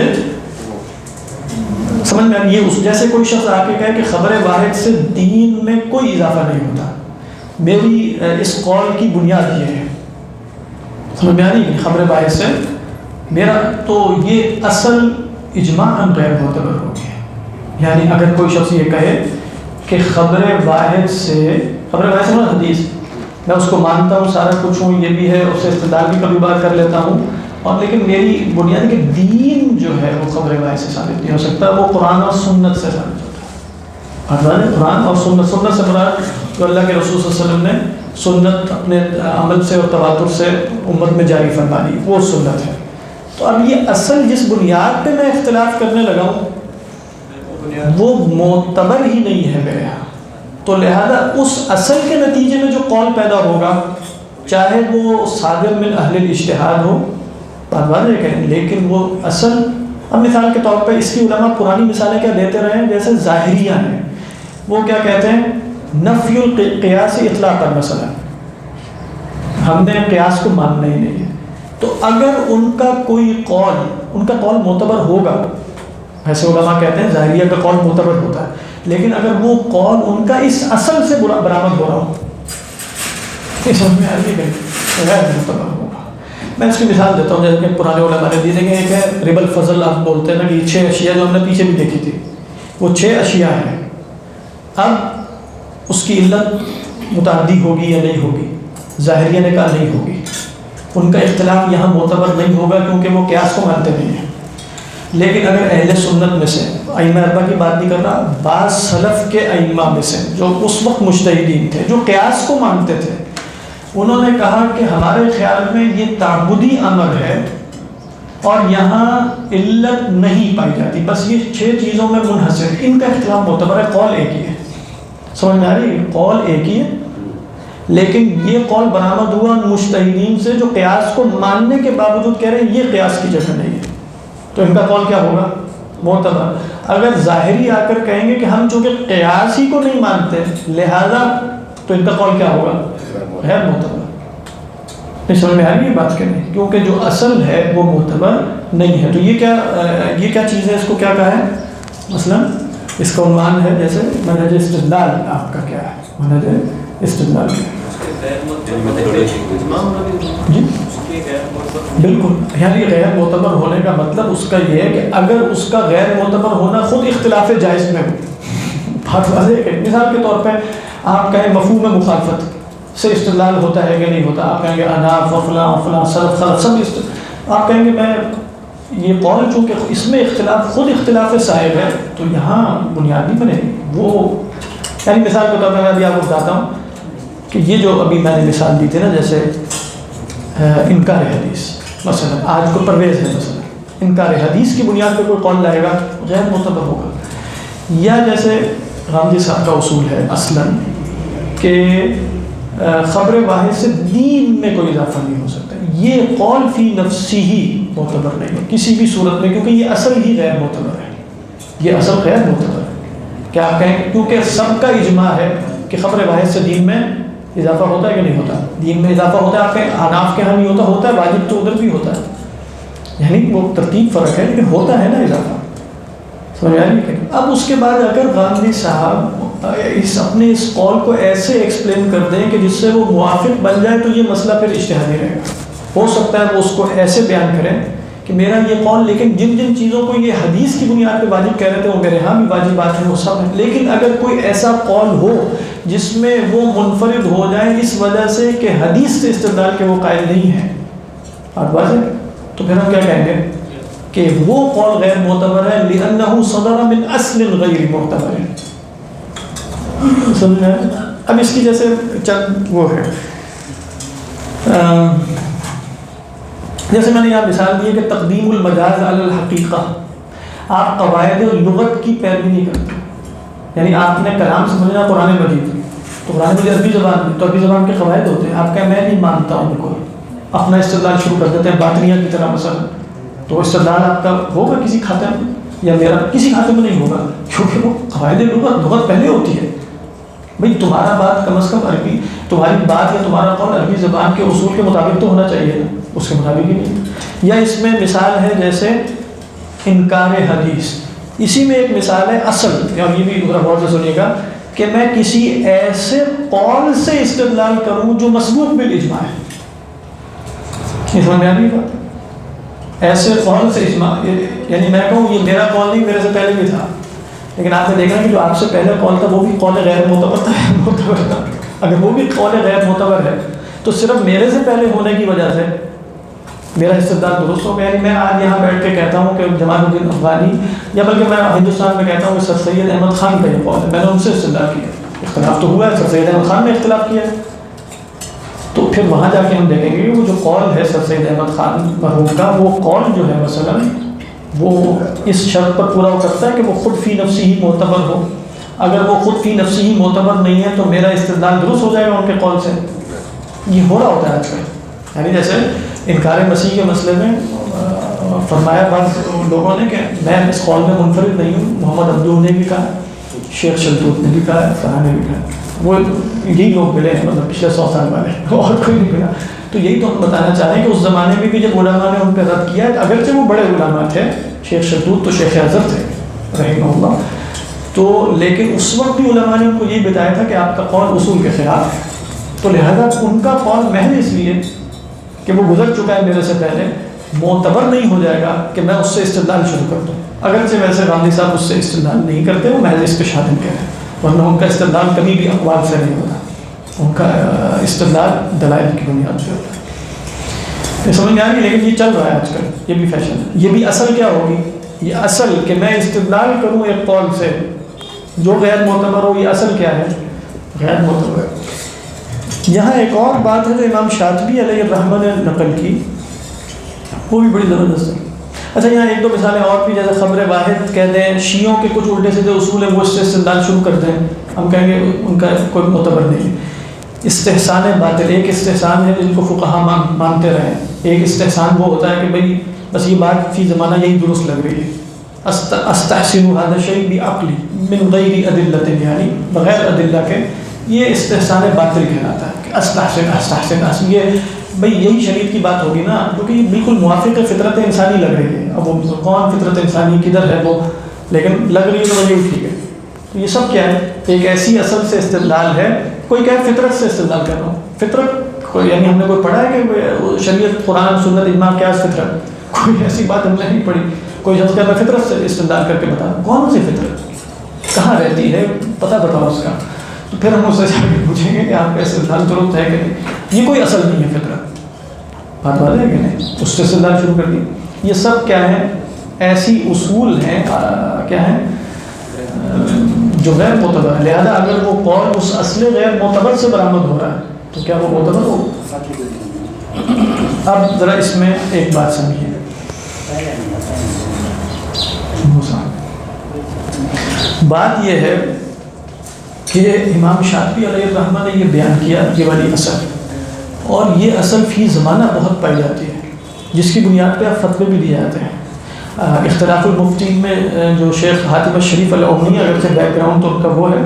سمجھ میں. یہ اس جیسے کوئی شخص آ کے کہے کہ خبر واحد سے دین میں کوئی اضافہ نہیں ہوتا, میری اس قول کی بنیاد یہ ہے. سمجھ میں آ رہی ہے, خبر واحد سے میرا تو یہ اصل اجماعاً غیر معتبر ہو گیا. یعنی اگر کوئی شخص یہ کہے کہ خبر واحد سے حدیث, میں اس کو مانتا ہوں, سارا کچھ ہوں, یہ بھی ہے, اس سے استدلال بھی کبھی بار کر لیتا ہوں, اور لیکن میری بنیاد کہ دین جو ہے وہ خبر واحد سے ثابت نہیں ہو سکتا, وہ قرآن اور سنت سے ثابت ہوتا ہے. قرآن اور سنت سے مراد جو اللہ کے رسول صلی اللہ علیہ وسلم نے سنت اپنے عمل سے اور تواتر سے امت میں جاری فرما دی, وہ سنت ہے. تو اب یہ اصل جس بنیاد پہ میں اختلاف کرنے لگا ہوں وہ معتبر ہی نہیں ہے میرے یہاں. تو لہذا اس اصل کے نتیجے میں جو قول پیدا ہوگا, چاہے وہ صادر من اہل الاجتہاد ہو, لیکن وہ اصل. اب مثال کے طور پہ اس کی علماء پرانی مثالیں کیا دیتے رہے ہیں, جیسے ظاہریہ ہیں, وہ کیا کہتے ہیں, نفی القیاس اطلاقا مثلا, ہم نے قیاس کو ماننا ہی نہیں ہے. تو اگر ان کا قول معتبر ہوگا, ایسے علماء کہتے ہیں ظاہریہ کا قول معتبر ہوتا ہے, لیکن اگر وہ قول ان کا اس اصل سے برآمد ہو رہا ہو, اس میں غیر معتبر ہوگا. میں اس کی مثال دیتا ہوں، جیسے کہ پرانے علماء نے دی ہے کہ ایک ہے ربا الفضل، آپ بولتے ہیں نا کہ 6 اشیاء جو ہم نے پیچھے بھی دیکھی تھی، وہ 6 اشیاء ہیں. اب اس کی علت متعدی ہوگی یا نہیں ہوگی؟ ظاہریہ نے کہا نہیں ہوگی. ان کا اختلاف یہاں معتبر نہیں ہوگا کیونکہ وہ قیاس کو مانتے نہیں ہیں. لیکن اگر اہل سنت میں سے، ائمہ اربعہ کی بات نہیں کر رہا، بعض سلف کے ائمہ میں سے جو اس وقت مجتہدین تھے، جو قیاس کو مانتے تھے، انہوں نے کہا کہ ہمارے خیال میں یہ تعبدی امر ہے اور یہاں علت نہیں پائی جاتی، بس یہ 6 چیزوں میں منحصر. ان کا اختلاف معتبر ہے، قول ایک ہی ہے. سمجھ میں آ رہی ہے؟ قول ایک ہی ہے، لیکن یہ قول برآمد ہوا ان مجتہدین سے جو قیاس کو ماننے کے باوجود کہہ رہے ہیں یہ قیاس کی جگہ نہیں ہے. تو ان کا قول کیا ہوگا؟ معتبر. اگر ظاہری آ کر کہیں گے کہ ہم چونکہ قیاس ہی کو نہیں مانتے لہذا، تو ان کا قول کیا ہوگا؟ غیر معتبر. نہیں سمجھ میں آ رہی ہے بات کہ نہیں؟ کیونکہ جو اصل ہے وہ معتبر نہیں ہے. تو یہ کیا چیز ہے؟ اس کو کیا کہا ہے؟ مثلا اس کا عنوان ہے جیسے منہج استدلال. آپ کا کیا ہے منہج استدلال؟ جی بالکل، یعنی غیر معتبر ہونے کا مطلب اس کا یہ ہے کہ اگر اس کا غیر معتبر ہونا خود اختلاف جائز میں ہو. بات واضح ہے. مثال کے طور پہ آپ کہیں مفہوم مخالفت سے استدلال ہوتا ہے کہ نہیں ہوتا. آپ کہیں گے اناف و فلاں فلاں سلف خلف سب آپ کہیں گے میں یہ قول چونکہ اس میں اختلاف خود اختلاف صاحب ہے تو یہاں بنیادی بنے وہ. یعنی مثال کے طور پہ میں ابھی آپ کو بتاتا ہوں کہ یہ جو ابھی میں نے مثال دی تھی نا، جیسے انکار حدیث مثلا، آج کو پرویز ہے مثلا، انکار حدیث کی بنیاد پہ کوئی قول لائے گا غیر معتبر ہوگا. یا جیسے غامدی صاحب کا اصول ہے اصلاً کہ خبر واحد سے دین میں کوئی اضافہ نہیں ہو سکتا، یہ قول فی نفسی ہی معتبر نہیں ہے کسی بھی صورت میں، کیونکہ یہ اصل ہی غیر معتبر ہے. یہ اصل غیر معتبر ہے. کیا آپ کہیں کیونکہ سب کا اجماع ہے کہ خبر واحد سے دین میں اضافہ ہوتا ہے کہ نہیں ہوتا؟ دین میں اضافہ ہوتا ہے. آپ کے حناف کے ہاں نہیں ہوتا، ہوتا ہے، واجب تو ادھر بھی ہوتا ہے. یعنی وہ ترتیب فرق ہے لیکن ہوتا ہے نا اضافہ. سمجھ آئی کہ اب اس کے بعد اگر غامدی صاحب اپنے اس قول کو ایسے ایکسپلین کر دیں کہ جس سے وہ موافق بن جائے تو یہ مسئلہ پھر اجتہادی رہے گا. ہو سکتا ہے وہ اس کو ایسے بیان کریں کہ میرا یہ قول، لیکن جن چیزوں کو یہ حدیث کی بنیاد پہ واجب کہہ رہے تھے وہ میرے ہاں بھی واجبات ہیں، وہ سب ہیں. لیکن اگر کوئی ایسا قول ہو جس میں وہ منفرد ہو جائیں اس وجہ سے کہ حدیث سے استدلال کے وہ قائل نہیں ہیں، اور واضح، تو پھر ہم کیا کہیں گے کہ وہ قول غیر معتبر ہے لأنه صدر من اصل غیر معتبر. سمجھنا ہے؟ اب اس کی جیسے چند وہ ہے، جیسے میں نے یہاں مثال دی ہے کہ تقدیم المجاز علی الحقیقہ. آپ قواعد لغت کی پیروی نہیں کرتے. یعنی آپ نے کلام سمجھنا قرآن مجید، تو قرآن مجید عربی زبان میں، تو عربی زبان کے قواعد ہوتے ہیں. آپ کہیں میں نہیں مانتا ہوں ان کو، اپنا استدلال شروع کر دیتے ہیں باطنیہ کی طرح مثلا. تو استدلال آپ کا ہوگا کسی کھاتے میں یا میرا کسی کھاتے میں نہیں ہوگا، کیونکہ وہ قواعد لغت پہلے ہوتی ہے. بھئی تمہارا بات کم از کم عربی، تمہاری بات یا تمہارا قول عربی زبان کے اصول کے مطابق تو ہونا چاہیے نا، اس کے مطابق ہی نہیں. یا اس میں مثال ہے جیسے انکار حدیث. اسی میں ایک مثال ہے اصل، اور یہ بھی ذرا غور سے سنیے گا، کہ میں کسی ایسے قول سے استدلال کروں جو مسبوق بالاجماع ہے. یہ سمجھ میں آ رہی بات؟ ایسے قول سے اجماع، یعنی میں کہوں یہ میرا قول نہیں، میرے سے پہلے بھی تھا، لیکن آپ نے دیکھا کہ جو آپ سے پہلے قول تھا وہ بھی قول غیر معتبر تھا. اگر وہ بھی قول غیر معتبر ہے تو صرف میرے سے پہلے ہونے کی وجہ سے میرا استدلال درست ہو گیا. یعنی میں آج یہاں بیٹھ کے کہتا ہوں کہ جمال الدین افغانی، یا بلکہ میں ہندوستان میں کہتا ہوں کہ سر سید احمد خان کا یہ قول ہے، میں نے ان سے استدلال کیا. اختلاف تو ہوا ہے، سر سید احمد خان نے اختلاف کیا ہے، تو پھر وہاں جا کے ہم دیکھیں گے کہ وہ جو قول ہے سر سید احمد خان مرحوم کا، وہ قول جو ہے مثلا وہ اس شرط پر پورا کرتا ہے کہ وہ خود فی نفسی ہی معتبر ہو. اگر وہ خود فی نفسی ہی معتبر نہیں ہے تو میرا استدلال درست ہو جائے گا ان کے قول سے. یہ ہو رہا ہوتا ہے آج کل. یعنی جیسے انکار مسیح کے مسئلے میں فرمایا بعض لوگوں نے کہ میں اس قول میں منفرد نہیں ہوں، محمد عبداللہ نے بھی کہا، شیخ شلتوت نے بھی کہا، فلاں نے بھی کہا. وہ یہی لوگ ملے ہیں، مطلب پچھلے 100 سال والے، اور کوئی نہیں ملا. تو یہی تو ہم بتانا چاہ رہے ہیں کہ اس زمانے میں بھی جب علماء نے ان پہ رد کیا، اگرچہ وہ بڑے علماء تھے، شیخ شلتوت تو شیخ اظہر تھے رحمہ اللہ، تو لیکن اس وقت بھی علماء نے ان کو یہی بتایا تھا کہ آپ کا قول اصول کے خلاف ہے. تو لہذا ان کا قول محض اس لیے کہ وہ گزر چکا ہے میرے سے پہلے، معتبر نہیں ہو جائے گا کہ میں اس سے استدلال شروع کر دوں، اگرچہ ویسے غامدی صاحب اس سے استدلال نہیں کرتے، وہ محض استشہاد کہہ رہے ہیں، ورنہ ان کا استدلال کبھی بھی اقوال سے نہیں ہوتا، ان کا استدلال دلائل کی بنیاد پہ ہوتا ہے۔ یہ سمجھ میں آ گئی، لیکن یہ چل رہا ہے آج کل، یہ بھی فیشن ہے۔ یہ بھی اصل کیا ہوگی؟ یہ اصل کہ میں استدلال کروں ایک قول سے جو غیر معتبر ہو، یہ اصل کیا ہے؟ غیر معتبر۔ یہاں ایک اور بات ہے جو امام شاطبی علیہ الرحمہ نے نقل کی، وہ بھی بڑی زبردست ہے۔ اچھا یہاں ایک دو مثالیں اور بھی، جیسے خبر واحد کہہ دیں، شیعوں کے کچھ الٹے سیدھے اصول ہیں وہ اس سے استدلال شروع کر دیں، ہم کہیں گے ان کا کوئی معتبر نہیں۔ استحسان باطل، ایک استحسان ہے جن کو فقہا مانتے رہے، ایک استحسان وہ ہوتا ہے کہ بھئی بس یہ بات فی زمانہ یہی درست لگ رہی ہے، استحسن هذا الشيء بعقلی من غیر ادلۃ، یعنی بغیر ادلہ کے، یہ استحسان باطل کہلاتا ہے کہ استحسن یہ بھئی یہی شریعت کی بات ہوگی نا، کیونکہ یہ بالکل موافق فطرت انسانی لگ رہی ہے، اب وہ کون فطرت انسانی کدھر ہے وہ، لیکن لگ رہی ہے تو یہی ٹھیک ہے۔ تو یہ سب کیا ہے؟ ایک ایسی اصل سے استدلال ہے، کوئی کہے فطرت سے استدلال کر رہا ہوں، فطرت یعنی ہم نے کوئی پڑھا ہے کہ شریعت قرآن سنت اجماع قیاس فطرت، کوئی ایسی بات ہم نے نہیں پڑھی۔ کوئی شخص کہتا ہے فطرت سے استدلال کر کے بتا، کون سی فطرت، کہاں رہتی ہے، پتہ بتاؤ اس کا، تو پھر ہم اس سے جا کے پوچھیں گے کہ آپ کا استدلال درست ہے کہ نہیں۔ یہ کوئی اصل نہیں ہے فطرت، بات واضح ہے کہ نہیں، اس سے استدلال شروع کر دی۔ یہ سب کیا ہے؟ ایسی اصول ہیں، کیا ہیں، جو غیر معتبر ہے، لہذا اگر وہ قول اس اصل غیر معتبر سے برآمد ہو رہا ہے تو کیا وہ معتبر ہو؟ اب ذرا اس میں ایک بات سمجھیے، بات یہ ہے کہ امام شاطبی علیہ الرحمہ نے یہ بیان کیا یہ والی اصل، اور یہ اصل فی زمانہ بہت پائی جاتی ہے، جس کی بنیاد پہ آپ فتوے بھی دیے جاتے ہیں۔ اختلاف المفتین میں جو شیخ حاتم الشریف العونی، اگرچہ بیک گراؤنڈ تو ان کا وہ ہے،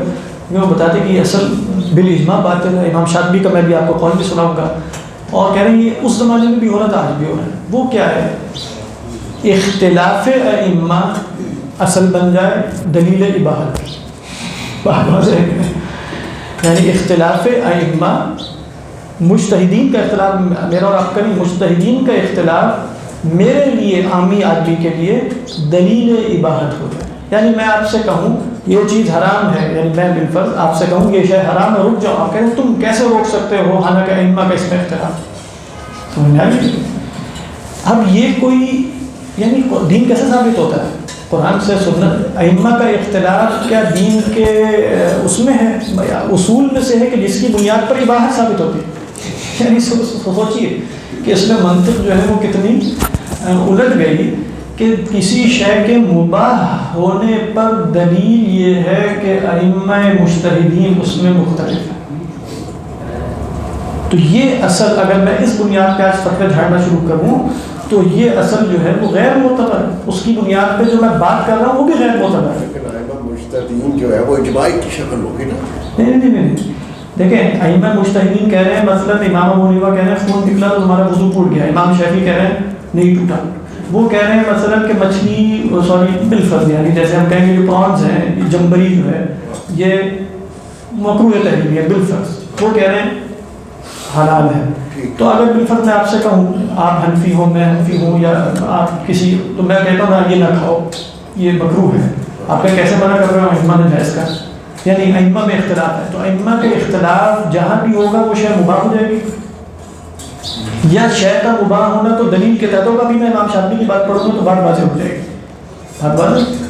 وہ بتاتے کہ یہ اصل بالاجماع بات ہے۔ امام شاطبی کا میں بھی آپ کو قول بھی سناؤں گا، اور کہہ رہے ہیں یہ اس زمانے میں بھی ہو رہا تھا، آج بھی ہو رہا ہے۔ وہ کیا ہے؟ اختلاف ائمہ اصل بن جائے دلیل اباحت، بات واضح ہے کہ نہیں؟ یعنی اختلاف ائمہ، مجتہدین کا اختلاف، میرا اور آپ کا نہیں، مجتہدین کا اختلاف میرے لیے، عامی آدمی کے لیے دلیل اباحت ہو جائے۔ یعنی میں آپ سے کہوں یہ چیز حرام ہے، یعنی میں بالفرض آپ سے کہوں یہ شے حرام ہے، رک جاؤ، آپ کہتے ہیں تم کیسے روک سکتے ہو، حالانکہ ائمہ کا اس میں اختلاف، سمجھ آئی؟ اب یہ کوئی یعنی دین کیسے ثابت ہوتا ہے؟ قرآن سے سنت، ائمہ کا اختلاف کیا دین کے اس میں ہے، اصول میں سے ہے کہ جس کی بنیاد پر اباحت ثابت ہوتی ہے؟ یعنی سوچیے کہ اس میں منطق جو ہے وہ کتنی الٹ گئی کہ کسی شے کے مباح ہونے پر دلیل یہ ہے کہ ائمہ مجتہدین اس میں مختلف ہیں۔ تو یہ اصل اگر میں اس بنیاد پہ آج فتوی جھاڑنا شروع کروں تو یہ اصل جو ہے وہ غیر معتبر ہے، اس کی بنیاد پہ جو میں بات کر رہا ہوں وہ بھی غیر معتبر ہے۔ لیکن ائمہ مجتہدین جو ہے وہ اجماعی کی شکل ہوگی نا؟ نہیں، دیکھیں ائمہ مجتہدین کہہ رہے ہیں، مثلا امام ابو حنیفہ کہہ رہے ہیں خون نکلا تو ہمارا وضو ٹوٹ گیا، امام شافعی کہہ رہے ہیں نہیں ٹوٹا، وہ کہہ رہے ہیں مثلا کہ مچھلی بالفرض یعنی جیسے ہم کہیں گے جو پرانز ہیں، جمبری جو ہے یہ مکروہ تحریمی ہے بالفرض، وہ کہہ رہے ہیں حلال ہے۔ تو اگر بالفرض میں آپ سے کہوں آپ حنفی ہوں میں حنفی ہوں یا آپ کسی، تو میں کہتا ہوں نا یہ نہ کھاؤ یہ مکروہ ہے، آپ کا کیسے منع کر رہے ہو؟ ائمہ نے جائز کر، یعنی ائمہ میں اختلاف ہے، تو ائمہ کے اختلاف جہاں بھی ہوگا وہ شے مباح ہو جائے گی، یا شے کا مباح ہونا تو دلیل کے تحت ہوگا۔ بھی میں امام شافعی کی بات پڑھوں گا تو بات واضح ہو جائے گی، بات واضح۔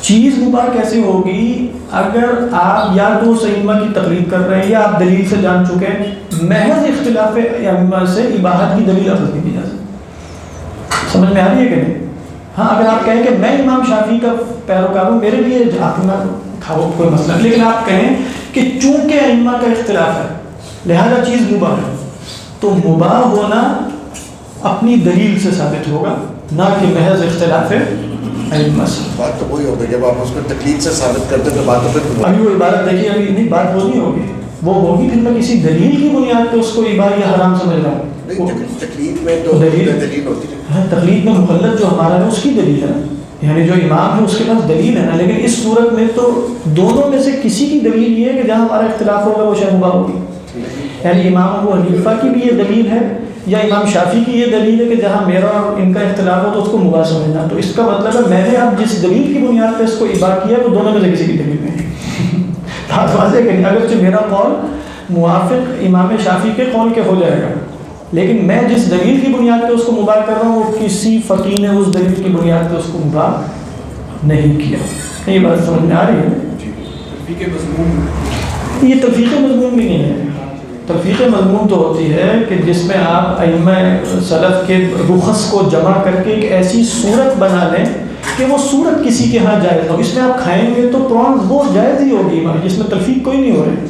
چیز مباح کیسے ہوگی؟ اگر آپ یا تو اس ائمہ کی تقلید کر رہے ہیں یا آپ دلیل سے جان چکے ہیں، محض اختلاف ائمہ سے اباحت کی دلیل اخذ نہیں کی جا سکتی، سمجھ میں آ رہی ہے کہ نہیں؟ ہاں اگر آپ کہیں کہ میں امام شافعی کا پیروکار ہوں، میرے لیے آپ نہ کھاؤ کوئی مسئلہ، لیکن آپ کہیں کہ چونکہ ائمہ کا اختلاف ہے لہذا چیز مباح ہے، تو مباح ہونا اپنی دلیل سے ثابت ہوگا نہ کہ محض اختلاف ائمہ سے۔ بات تو وہی ہوگی جب آپ اس کو تقلید سے ثابت کرتے تو بات تو پھر ابھی وہ عبارت دیکھیے، ابھی نہیں بات وہ نہیں ہوگی، وہ ہوگی پھر میں کسی دلیل کی بنیاد پہ اس کو اباح یا حرام سمجھ رہا ہوں۔ تقلید میں تو دلیل ہوتی ہے، تقلید میں مخلد جو ہمارا ہے اس کی دلیل ہے، یعنی جو امام ہے اس کے پاس دلیل ہے نا، لیکن اس صورت میں تو دونوں میں سے کسی کی دلیل یہ ہے کہ جہاں ہمارا اختلاف ہوگا وہ شے مباح ہوگی، یعنی امام ابو حنیفہ کی بھی یہ دلیل ہے یا امام شافعی کی یہ دلیل ہے کہ جہاں میرا اور ان کا اختلاف ہو تو اس کو مباح سمجھنا. تو اس کا مطلب ہے میں نے اب جس دلیل کی بنیاد پہ اس کو اباح کیا وہ دونوں میں سے کسی کی دلیل نہیں. بات واضح کہ نہیں, اگرچہ میرا قول موافق امام شافعی کے قول کے ہو جائے گا, لیکن میں جس دلیل کی بنیاد پہ اس کو مباح کر رہا ہوں وہ کسی فقیہ نے اس دلیل کی بنیاد پہ اس کو مباح نہیں کیا. یہ بات سمجھ میں آ رہی ہے؟ یہ تلفیق مضمون بھی نہیں ہے. تلفیق مضمون تو ہوتی ہے کہ جس میں آپ ائمہ سلف کے رخص کو جمع کر کے ایک ایسی صورت بنا لیں کہ وہ صورت کسی کے ہاں جائز ہو. اس میں آپ کھائیں گے تو پرانز وہ جائز ہی ہوگی, جس میں تلفیق کوئی نہیں ہو رہی.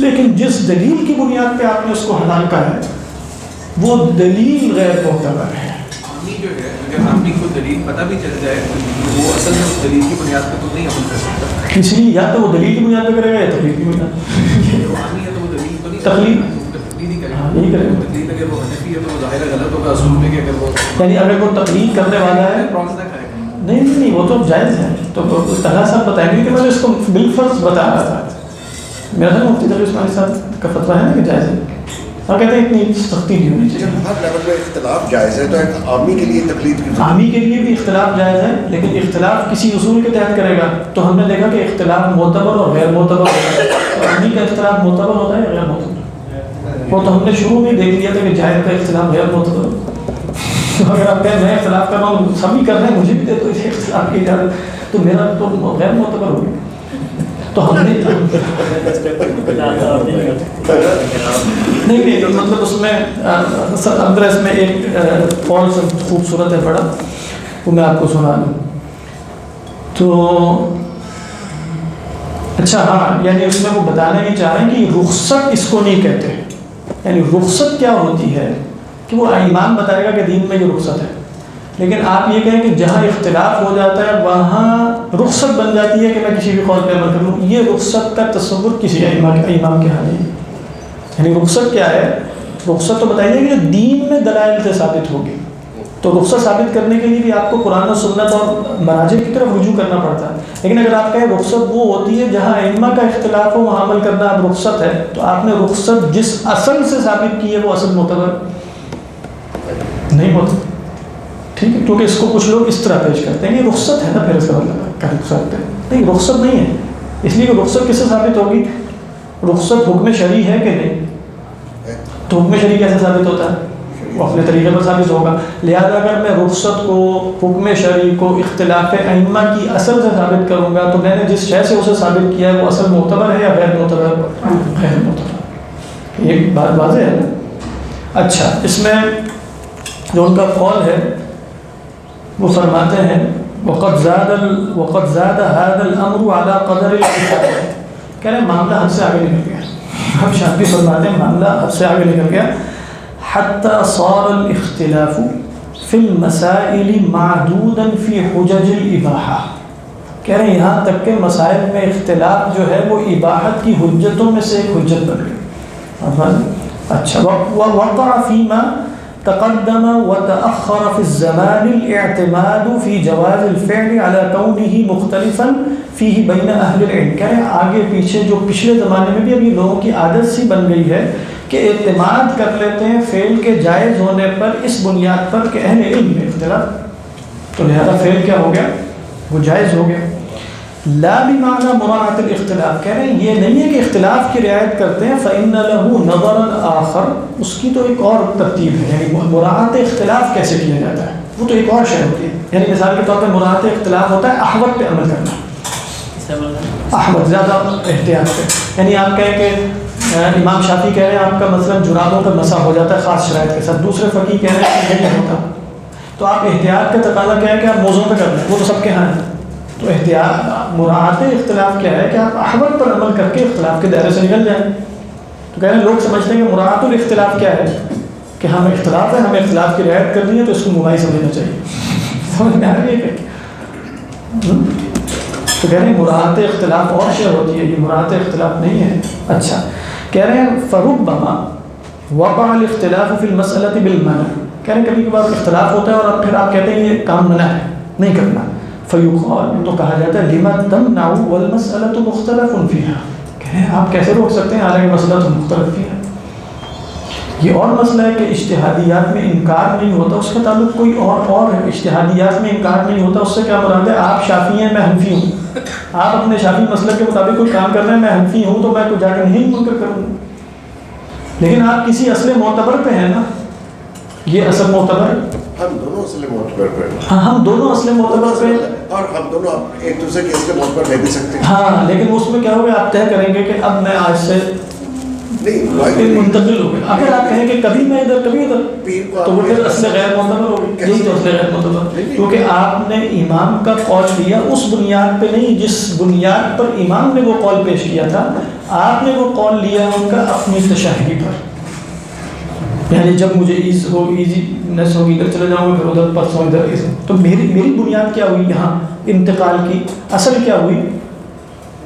لیکن جس دلیل کی بنیاد پہ آپ نے اس کو حلال کہا ہے وہ دلیل غیر معتبر ہے. آدمی جو ہے اگر آدمی کو دلیل پتہ بھی چل جائے وہ اصل میں اس دلیل کی بنیاد پہ تو نہیں عمل کر سکتا. اس لیے یا تو وہ دلیل کی بنیاد پہ کرے گا یا تقلید کی بنیاد جو آدمی ہے تو وہ دلیل تو نہیں تقلید ہی کرے گا. یہی کرے گا. تقلید اگر وہ حنفی ہے تو وہ ظاہر غلط ہوگا اصول میں کہ اگر وہ یعنی اگر وہ تقلید کرنے والا ہے پرانس نہ کھائے گا. نہیں وہ تو جائز ہے. تو طلحہ صاحب بتائیں گے کہ میں اس کو بالفرض بتا رہا تھا. میرا خیال مفتی تقی عثمانی صاحب کا فتویٰ ہے نا کہ جائز ہے. اور کہتے ہیں اتنی سختی نہیں ہونی چاہیے. ہر لیول میں اختلاف جائز ہے, تو ایک عامی کے لیے تقلید کی عامی کے لیے بھی اختلاف جائز ہے, لیکن اختلاف کسی اصول کے تحت کرے گا. تو ہم نے دیکھا کہ اختلاف معتبر اور غیر معتبر ہوتا ہے. تو عامی کا اختلاف معتبر ہوتا ہے یا غیر معتبر؟ وہ تو ہم نے شروع میں دیکھ لیا تھا کہ جائز کا اختلاف غیر معتبر. تو اگر آپ کہیں میں اختلاف کر رہا ہوں, سبھی کر رہے ہیں, مجھے بھی دے تو اس اختلاف کی اجازت, تو میرا تو غیر معتبر ہو گیا. تو ہم نے نہیں مطلب اس میں اندر اس میں ایک قول خوبصورت ہے بڑا, وہ میں آپ کو سنا دوں. تو اچھا ہاں, یعنی اس میں وہ بتانا نہیں چاہ رہے ہیں کہ رخصت اس کو نہیں کہتے. یعنی رخصت کیا ہوتی ہے کہ وہ امام بتائے گا کہ دین میں یہ رخصت ہے, لیکن آپ یہ کہیں کہ جہاں اختلاف ہو جاتا ہے وہاں رخصت بن جاتی ہے کہ میں کسی بھی قول پہ عمل کر لوں. یہ رخصت کا تصور کسی امام کے ہاں نہیں. یعنی رخصت کیا ہے؟ رخصت تو بتائیے کہ جو دین میں دلائل سے ثابت ہوگی. تو رخصت ثابت کرنے کے لیے بھی آپ کو قرآن و سنت اور مراجع کی طرف رجوع کرنا پڑتا ہے. لیکن اگر آپ کہیں رخصت وہ ہوتی ہے جہاں ائمہ کا اختلاف ہو وہاں عمل کرنا اب رخصت ہے, تو آپ نے رخصت جس اصل سے ثابت کی ہے وہ اصل معتبر نہیں ہوتا. ٹھیک ہے, کیونکہ اس کو کچھ لوگ اس طرح پیش کرتے ہیں کہ رخصت ہے نا, پھر اس کا مطلب کر سکتے ہیں. نہیں, رخصت نہیں ہے. اس لیے کہ رخصت کس سے ثابت ہوگی؟ رخصت حکم شرعی ہے کہ نہیں؟ تو حکم شرعی کیسے ثابت ہوتا ہے؟ وہ اپنے طریقے پر ثابت ہوگا. لہذا اگر میں رخصت کو, حکم شرعی کو اختلاف ائمہ کی اصل سے ثابت کروں گا تو میں نے جس شے سے اسے ثابت کیا ہے وہ اصل معتبر ہے یا غیر معتبر؟ غیر معتبر. یہ بات واضح ہے نا. اچھا, اس میں جو ان کا قول ہے وہ فرماتے ہیں وقد زاد هذا الامر على قدر الكفايه. کہہ رہے ہیں معاملہ حد سے آگے نکل گیا. اب شافعی فرماتے ہیں معاملہ حد سے آگے نکل گیا. حتى صار الاختلاف في المسائل معدودا في حجج الاباحه. کہہ رہے ہیں یہاں تک کہ مسائل میں اختلاف جو ہے وہ اباحت کی حجتوں میں سے ایک حجت بن گئی. اچھا, ووقع فيما تقدم وتأخر في الزمان الاعتماد في جواز الفعل على كونه مختلفا فيه بين أهل العلم. کہہ رہے ہیں آگے پیچھے جو پچھلے زمانے میں بھی اب یہ لوگوں کی عادت سی بن گئی ہے کہ اعتماد کر لیتے ہیں فعل کے جائز ہونے پر اس بنیاد پر کہ اہل علم میں اختلاف, تو لہذا فعل کیا ہو گیا؟ وہ جائز ہو گیا. لا بمعنى مراعاة الاختلاف. کہہ رہے ہیں یہ نہیں ہے کہ اختلاف کی رعایت کرتے ہیں فإن له نظرا آخر, اس کی تو ایک اور ترتیب ہے. یعنی مراعاة اختلاف کیسے کیا جاتا ہے وہ تو ایک اور شے ہوتی ہے. یعنی مثال کے طور پہ مراعاة اختلاف ہوتا ہے احوط پہ عمل کرنا, احوط زیادہ احتیاط پہ. یعنی آپ کہیں کہ امام شافعی کہہ رہے ہیں آپ کا مثلا جرابوں کا مسح ہو جاتا ہے خاص شرائط کے ساتھ, دوسرے فقیہ کہہ رہے ہیں کہ نہیں ہوتا, تو آپ احتیاط کا تقاضا کیا ہے کہ آپ موضوع پہ کر لیں, وہ تو سب کے ہاں ہے. تو احتیاط مراعاة اختلاف کیا ہے کہ آپ احوط پر عمل کر کے اختلاف کے دائرے سے نکل جائیں. تو کہہ رہے ہیں لوگ سمجھتے ہیں کہ مراعاة الاختلاف کیا ہے کہ ہمیں اختلاف ہے, ہمیں اختلاف کی رعایت کرنی ہے تو اس کو مباحی سمجھنا چاہیے. سمجھ میں آ رہی ہے کہ تو کہہ رہے ہیں مراعاة اختلاف اور شے ہوتی ہے, یہ مراعاة اختلاف نہیں ہے. اچھا, کہہ رہے ہیں فربما وقع الاختلاف في المسألة بالمنع. کہہ رہے ہیں کبھی کبھار اختلاف ہوتا ہے اور پھر آپ کہتے ہیں یہ کام منع ہے, نہیں کرنا. فیقال, تو کہا جاتا ہے لما تمنع والمسألة مختلف فيها. کہہ رہے ہیں آپ کیسے روک سکتے ہیں حالانکہ مسئلہ تو مختلف فيها. یہ اور مسئلہ ہے کہ اجتہادیات میں انکار نہیں ہوتا، اس کا تعلق کوئی اور ہے. اجتہادیات میں انکار نہیں ہوتا، اس سے کیا مراد ہے؟ آپ شافعی ہیں، میں حنفی ہوں، آپ اپنے شافعی مسئلہ کے مطابق کوئی کام کر رہے ہیں، میں حنفی ہوں، تو میں کوئی جا کر نہیں منکر کروں گا. لیکن آپ کسی اصل معتبر پہ ہیں نا، یہ اصل معتبر، ہم دونوں اصل معتبر پہ ہیں. ہاں ہم دونوں اصل معتبر پہ، اور ہم دونوں ایک دوسرے کے اصل معتبر لے بھی سکتے ہیں. ہاں لیکن اس میں کیا ہوگا، آپ طے کریں گے کہ اب میں آج سے نہیں منتقل ہو گئے. اگر آپ کہیں کہ کبھی میں ادھر کبھی ادھر، تو وہ پھر اصل غیر معتبر ہوگی. یہی تو اصل غیر معتبر، کیونکہ آپ نے امام کا قول لیا اس بنیاد پہ نہیں جس بنیاد پر امام نے وہ قول پیش کیا تھا. آپ نے وہ قول لیا ان کا اپنی تشہری پر. یعنی جب مجھے ایزینس ہوگی ادھر چلے جاؤں گا، پھر ادھر پرسوں ادھر، تو میری بنیاد کیا ہوئی یہاں انتقال کی؟ اصل کیا ہوئی؟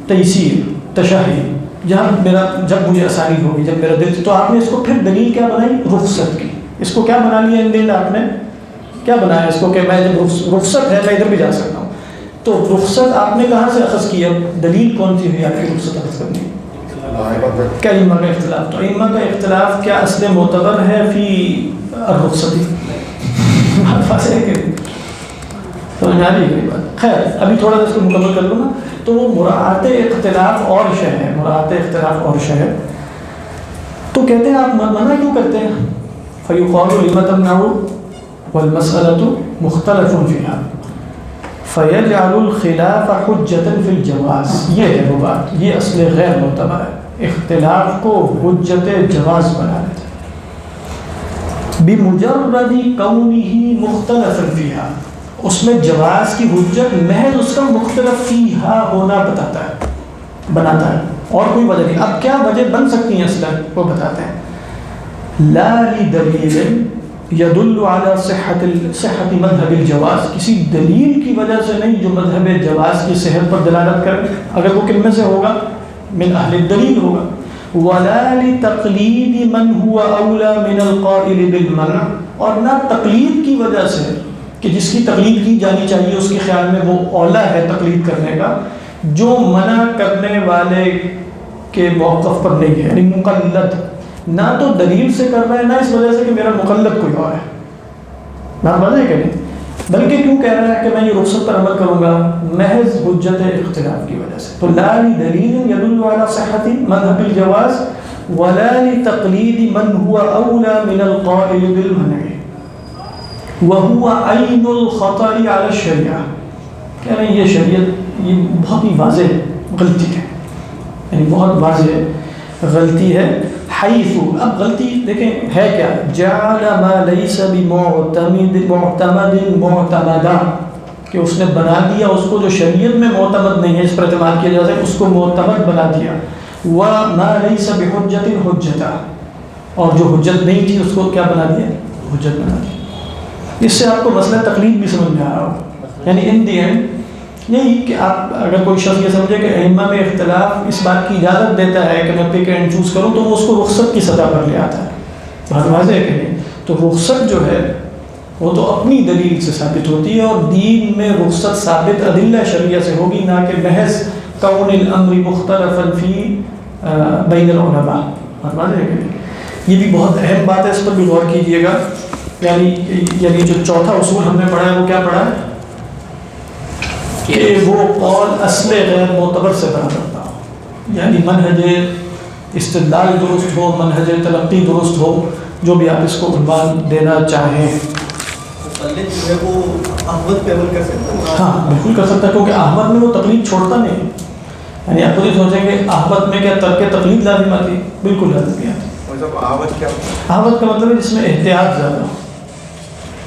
تیسیر، تشہری. جب مجھے آسانی ہوگی، جب میرا دل، تو آپ نے اس کو پھر دلیل کیا بنائی؟ رخصت کی. اس کو کیا بنا لیا ان دل؟ آپ نے کیا بنایا اس کو کہ میں جب رخصت ہے میں ادھر بھی جا سکتا ہوں. تو رخصت آپ نے کہاں سے اخذ کیا؟ دلیل کون سی ہوئی آپ کی رخصت اخذ کرنے کی؟ کیا ائمہ کا اختلاف. تو ائمہ کا اختلاف کیا اصل معتبر ہے فی الرخصتی؟ الفاظ ہے کہ سمجھ آ رہی ہے بات؟ خیر ابھی تھوڑا سا اس کو مکمل کر لوں نا. تو وہ مراعات اختلاف اور شے ہے، مراعات اختلاف اور شے ہے. تو کہتے ہیں آپ منع کیوں کرتے ہیں؟ فَيُقَالُ لِمَ تَمْنَعُ وَالْمَسْأَلَةُ مُخْتَلَفٌ فِيهَا فَيَجْعَلُ الْخِلَافَ حُجَّةً فِي الْجَوَازِ. یہ ہے وہ بات، یہ اصل غیر معتبر ہے. اختلاف کو حجت جواز بنا دیتا ہے بِمُجَرَّدِ كَوْنِهِ مُخْتَلَفًا فِيهَا. اس میں جواز کی حجت محض اس کا مختلف فیہا ہونا بناتا ہے، اور کوئی وجہ نہیں. اب کیا وجہ بن سکتی ہیں اصلا وہ بتاتے ہیں. لا لدلیل یدل علی صحت مذہب الجواز. کسی دلیل کی وجہ سے نہیں جو مذہب جواز کی صحت پر دلالت کرے، اگر وہ کن میں سے ہوگا؟ من اہل الدلیل ہوگا. ولا لتقلید من هو اولا من القائل بالمنع. اور نہ تقلید کی وجہ سے کہ جس کی تقلید کی جانی چاہیے اس کے خیال میں وہ اولا ہے تقلید کرنے کا، جو منع کرنے والے کے موقف پر نہیں ہے. یعنی مقلد نہ تو دلیل سے کر رہا ہے، نہ اس وجہ سے کہ میرا مقلد کوئی اور ہے، نہ بات ہے کہ نہیں، بلکہ کیوں کہہ رہا ہے کہ میں یہ رخصت پر عمل کروں گا؟ محض حجت اختلاف کی وجہ سے. تو لا لدلیل یدل علی صحت مذہب الجواز ولا لتقلید من هو اولا من القائل بالمنع وَهُوَ عَيْنُ الْخَطَرِ عَلَى الشَّرِيعَةِ. کہہ رہے ہیں یہ شریعت یہ بہت ہی واضح غلطی ہے، یعنی بہت واضح غلطی ہے. حیث، اب غلطی دیکھیں ہے کیا؟ جَعَلَ مَا لَيْسَ بِمُعْتَمَدٍ مُعْتَمَدًا، کہ اس نے بنا دیا اس کو جو شریعت میں معتمد نہیں ہے، اس پر اعتماد کیا جا سکے، اس کو معتمد بنا دیا. وَمَا لَيْسَ بِحُجَّةٍ حُجَّةً، اور جو حجت نہیں تھی اس کو کیا بنا دیا؟ حجت بنا دیا. اس سے آپ کو مسئلہ تقلید بھی سمجھ میں آ رہا ہو. یعنی ان دی اینڈ یہی کہ آپ اگر کوئی شخص یہ سمجھے کہ ائمہ میں اختلاف اس بات کی اجازت دیتا ہے کہ میں پک اینڈ چوز کروں، تو وہ اس کو رخصت کی سطح پر لے آتا ہے. بات واضح ہے کہ نہیں؟ تو رخصت جو ہے وہ تو اپنی دلیل سے ثابت ہوتی ہے، اور دین میں رخصت ثابت ادلہ شرعیہ سے ہوگی، نہ کہ محض کون الامر مختلفا فی بین العلماء. بات واضح ہے کہ نہیں؟ یہ بھی بہت اہم بات ہے، اس پر بھی غور کیجیے گا. یعنی جو چوتھا اصول ہم نے پڑھا ہے وہ کیا پڑھا ہے؟ کہ وہ قول اصل غیر معتبر سے بنا کرتا ہو. یعنی منہج استدلال درست ہو، منہج تلقی درست ہو، جو بھی آپ اس کو عنوان دینا چاہیں. مقلد جو ہے وہ احمد پہ عمل کر سکتا ہے؟ ہاں بالکل کر سکتا ہے، کیونکہ احمد میں وہ تقلید چھوڑتا نہیں. یعنی آپ خود ہی سوچیں کہ احمد میں کیا ترک تقلید لازم آتی؟ بالکل لازم نہیں آتی. احمد کیا؟ احمد کا مطلب ہے جس میں احتیاط زیادہ ہو.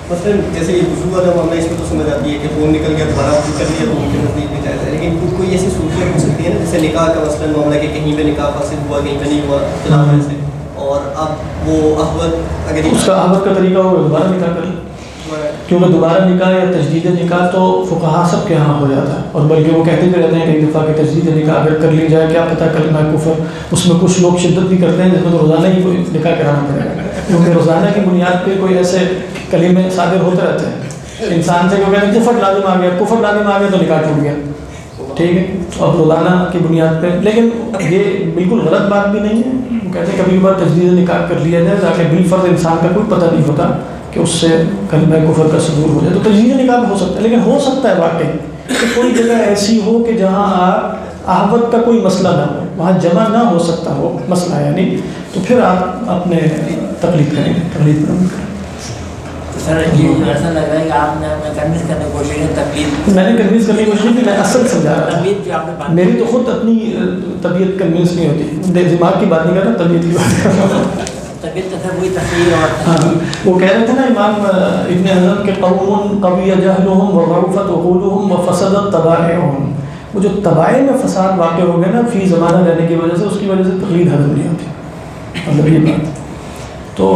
مثلا جیسے یہ وضو والا معاملہ، اس میں تو سمجھ آتی ہے کہ خون نکل گیا دوبارہ وضو کر لیا تو ان کے نزدیک بھی جائز ہے. لیکن کوئی ایسی صورتیں ہو سکتی ہے نا، جیسے نکاح کا مثلا معاملہ کہ کہیں پہ نکاح فاسد ہوا کہیں پہ نہیں ہوا اختلاف ہے سے، اور اب وہ احمد اگر اس کا احمد کا طریقہ ہوگا دوبارہ نکاح کر لیں، کیونکہ دوبارہ نکاح یا تجدید نکاح تو فقہا سب کے ہاں ہو جاتا ہے. اور بلکہ وہ کہتے بھی رہتے ہیں کہ ایک دفعہ کہ تجدید نکاح اگر کر لی جائے کیا پتہ کلمہ کفر. اس میں کچھ لوگ شدت بھی کرتے ہیں جس میں تو روزانہ ہی کوئی نکاح کرانا پڑے گا، کیونکہ روزانہ کی بنیاد پہ کوئی ایسے کلمے صادر ہوتے رہتے ہیں انسان سے. کیوں کہتے ہیں کفر لازم آ گیا، کفر لازم آ گیا تو نکاح ٹوٹ گیا. ٹھیک ہے، اب روزانہ کی بنیاد پہ. لیکن یہ بالکل غلط بات بھی نہیں ہے، وہ کہتے ہیں کبھی کبھار تجدید نکاح کر لیا جائے تاکہ بالفرض انسان کا کوئی پتہ نہیں ہوتا کہ اس سے کلمہ کفر کا صدور ہو جائے، تو تجدید نکاح ہو سکتا ہے، لیکن ہو سکتا ہے واقعی کہ کوئی جگہ ایسی ہو کہ جہاں آپ احوت کا کوئی مسئلہ نہ ہو، وہاں جمع نہ ہو سکتا ہو مسئلہ یعنی، تو پھر آپ اپنے تقلید کریں گے، تقلید پر عمل کریں۔ سر یہ ایسا لگ رہا ہے کہ آپ نے ہمیں کنوینس کرنے کی کوشش کی تقلید، میں نے کنوینس کرنے کی کوشش نہیں کی، میں اصل سمجھا رہا تھا۔ تقلید جو آپ نے بات میری تو خود اپنی طبیعت کنوینس نہیں ہوتی، دماغ کی بات نہیں کر رہا، طبیعت کی بات کر رہا ہوں۔ طبیعت کا سر وہی تقریر اور ہاں وہ کہہ رہے تھے نا امام ابن حزم کے قوم قوی جہلهم وضعفت عقولهم وفسدت طبائعهم، وہ جو طبائع میں فساد واقع ہو گئے نا فی زمانہ رہنے کی وجہ سے، اس کی وجہ سے تقلید ہضم نہیں ہوتی، مطلب یہ بات۔ تو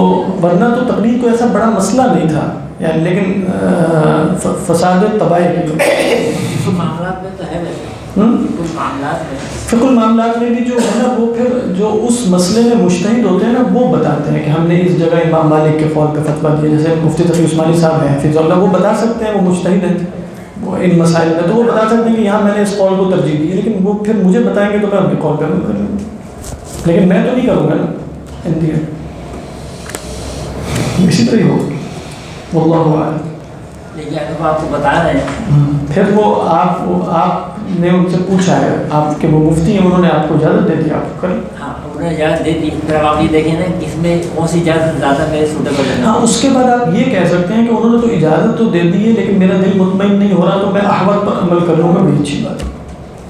ورنہ تو تقلید کو ایسا بڑا مسئلہ نہیں تھا یعنی، لیکن فساد طبائع کی وجہ معاملات میں تو ہے ویسے، کچھ معاملات میں فقہ المعاملات میں بھی جو ہے نا وہ پھر جو اس مسئلے میں مجتہد ہوتے ہیں نا وہ بتاتے ہیں کہ ہم نے اس جگہ امام مالک کے قول پہ فتویٰ دیا، جیسے مفتی تقی عثمانی صاحب ہیں حفظ اللہ، وہ بتا سکتے ہیں، وہ مجتہد ہیں وہ ان مسائل میں، تو وہ بتا سکتے ہیں کہ یہاں میں نے اس قول کو ترجیح دی ہے، لیکن وہ پھر مجھے بتائیں گے تو میں اپنے قول پہ عمل کر لوں گا، لیکن میں تو نہیں کروں گا نا انڈیا، اسی طرح ہوگا واللہ اعلم۔ لیکن اگر وہ آپ کو بتا رہے ہیں پھر وہ آپ نے ان سے پوچھا ہے، آپ کے وہ مفتی ہیں، انہوں نے آپ کو اجازت دے دی، آپ کر ہاں انہوں نے اجازت دے دی، پھر آپ یہ دیکھیں نا کہ اس میں کون سی اجازت زیادہ میرے سوٹیبل ہے۔ ہاں اس کے بعد آپ یہ کہہ سکتے ہیں کہ انہوں نے تو اجازت تو دے دی ہے لیکن میرا دل مطمئن نہیں ہو رہا، تو میں احوط پر عمل کر لوں گا، بڑی اچھی بات ہے۔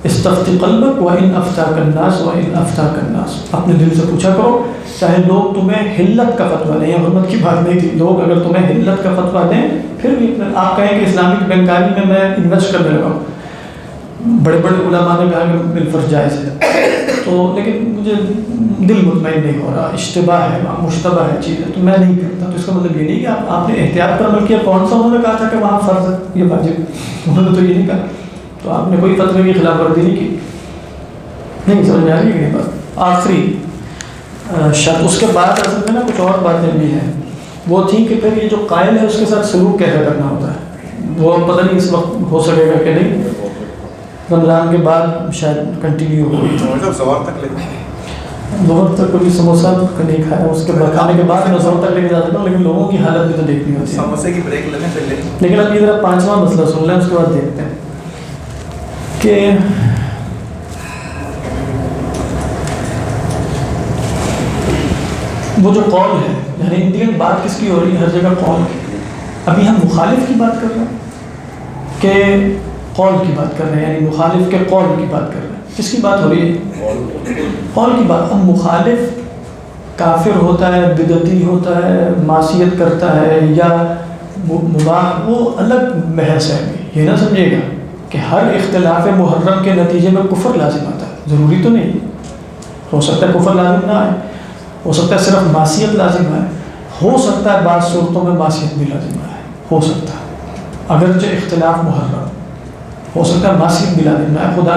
استفتی قلبک وَإِنْ أَفْتَاكَ النَّاسُ وَإِنْ أَفْتَاكَ النَّاسُ، اپنے دل سے پوچھا کرو، چاہے لوگ تمہیں حلت کا فتویٰ دیں، حرمت کی بات نہیں تھی، لوگ اگر تمہیں حلت کا فتویٰ دیں پھر بھی آپ کہیں کہ اسلامک بینکاری میں میں انویسٹ کرنے لگا ہوں، بڑے بڑے علماء نے کہا کہ بالفرض جائز ہے، تو لیکن مجھے دل مطمئن نہیں ہو رہا، اشتباہ ہے، مشتبہ ہے چیز ہے، تو میں نہیں کرتا، تو اس کا مطلب یہ نہیں کہ آپ نے احتیاط پر عمل کیا۔ کون سا انہوں نے کہا تھا کہ وہاں فرض ہے یہ واجب، انہوں نے تو یہ نہیں کہا، تو آپ نے کوئی فتوے کی خلاف ورزی نہیں کی، نہیں سمجھ میں آ رہی ہے یہ بات۔ آخری شرط، اس کے بعد اصل میں نا کچھ اور باتیں بھی ہیں، وہ تھی کہ پھر یہ جو قائل ہے اس کے ساتھ سلوک کیسے کرنا ہوتا ہے، وہ پتہ نہیں اس وقت ہو سکے گا کہ نہیں، رمضان کے بعد شاید کنٹینیو ہوگی۔ ظہر تک کبھی سموسہ نہیں کھایا، اس کے بعد کھانے کے بعد میں ظہر تک لے کے جا سکتا ہوں، لیکن لوگوں کی حالت بھی تو دیکھنی ہوتی ہے، سموسے کی بریک لگیں پھر لیں۔ لیکن اب یہ ذرا پانچواں مسئلہ سن لیں، اس کے بعد دیکھتے ہیں کہ وہ جو قول ہے، یعنی انڈین بات کس کی ہو رہی ہے، ہر جگہ قول کی، ابھی ہم مخالف کی بات کر رہے ہیں کہ قول کی بات کر رہے ہیں، یعنی مخالف کے قول کی بات کر رہے ہیں، کس کی بات ہو رہی ہے، قول کی بات۔ اب مخالف کافر ہوتا ہے، بدعتی ہوتا ہے، معصیت کرتا ہے یا مباح، وہ الگ بحث ہے، یہ نہ سمجھے گا کہ ہر اختلاف محرم کے نتیجے میں کفر لازم آتا ہے، ضروری تو نہیں، ہو سکتا ہے کفر لازم نہ آئے، ہو سکتا ہے صرف معصیت لازم آئے، ہو سکتا ہے بعض صورتوں میں معصیت بھی لازم آئے، ہو سکتا ہے اگرچہ اختلاف محرم، ہو سکتا ہے معصیت بھی لازم آئے، خدا